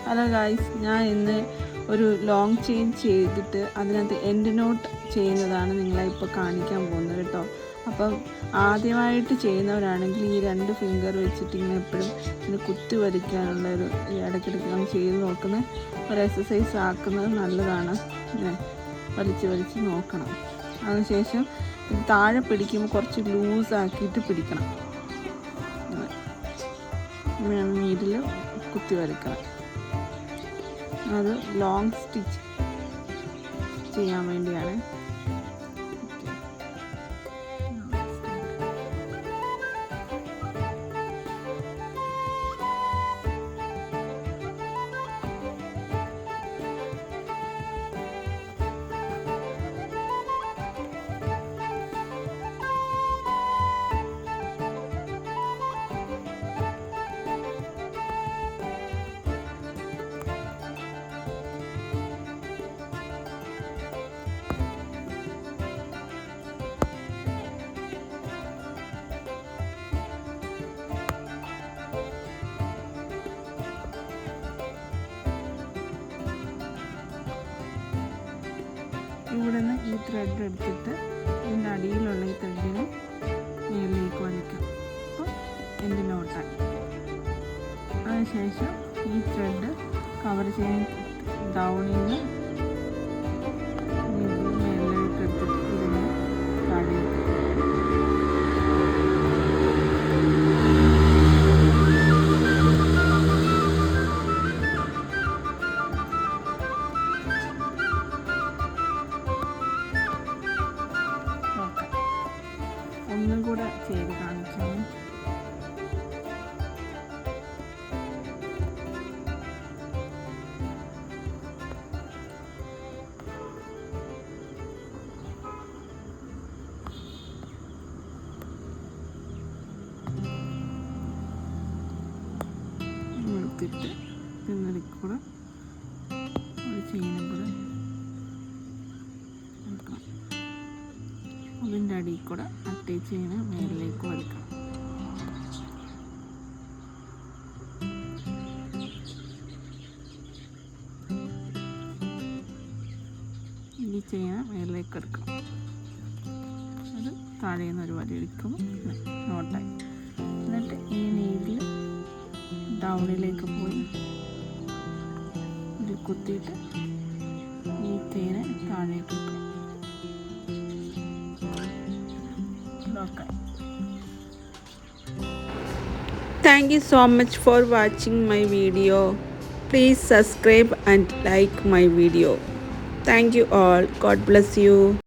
Hello guys, ഞാൻ ഇന്ന് ഒരു ലോങ് ചെയിൻ ചെയ്തിട്ട് അതിനകത്ത് എൻഡ് നോട്ട് ചെയ്യുന്നതാണ് നിങ്ങളെ ഇപ്പോൾ കാണിക്കാൻ പോകുന്നത് കേട്ടോ. അപ്പം ആദ്യമായിട്ട് ചെയ്യുന്നവരാണെങ്കിൽ ഈ 2 ഫിംഗർ വെച്ചിട്ട് ഇങ്ങനെ എപ്പോഴും ഇങ്ങനെ കുത്തി വലിക്കാനുള്ളൊരു ഇടയ്ക്കിടയ്ക്ക് നമ്മൾ ചെയ്ത് നോക്കുന്ന ഒരു എക്സസൈസ് ആക്കുന്നത് നല്ലതാണ്. ഇങ്ങനെ വലിച്ച് നോക്കണം. അതിനുശേഷം താഴെ പിടിക്കുമ്പോൾ കുറച്ച് ലൂസാക്കിയിട്ട് പിടിക്കണം. നീഡിൽ കുത്തി വലിക്കണം. അത് ലോങ് സ്റ്റിച്ച് ചെയ്യാൻ വേണ്ടിയാണ്. ഇവിടെ നിന്ന് ഈ ത്രെഡ് എടുത്തിട്ട് ഇതിൻ്റെ അടിയിലുള്ള ഈ ത്രെഡിനെ മേളിലേക്ക് വലിക്കാം. അപ്പോൾ എൻ്റെ നോട്ടായി. അതിനുശേഷം ഈ ത്രെഡ് കവർ ചെയ്യാൻ ഡൗണിൽ നിന്ന് മേളിലേക്ക് എടുത്തിട്ട് ഇതിനെ താഴേക്ക് ഒന്നും കൂടെ ചെയ്ത് കാണിച്ചാൽ എടുത്തിട്ട് പിന്നടിക്കൂടെ ഒരു ചെയിനും കൂടെ എടുക്കണം. അതിൻ്റെ അടിയിൽ കൂടെ അറ്റാച്ച് ചെയ്യുന്ന മേളിലേക്ക് വലിക്കണം. ഈ ചെയ്യുന്ന മേളിലേക്ക് എടുക്കണം. അത് താഴെ നിന്ന് ഒരു വലി എടുക്കുമ്പോൾ നോട്ടായി. എന്നിട്ട് ഈ നീഡിൽ ഡൗണിലേക്ക് പോയി ഒരു കുത്തിയിട്ട് ഈ തേനെ താഴേക്ക് വെക്കും. Okay. Thank you so much for watching my video. Please subscribe and like my video. Thank you all. God bless you.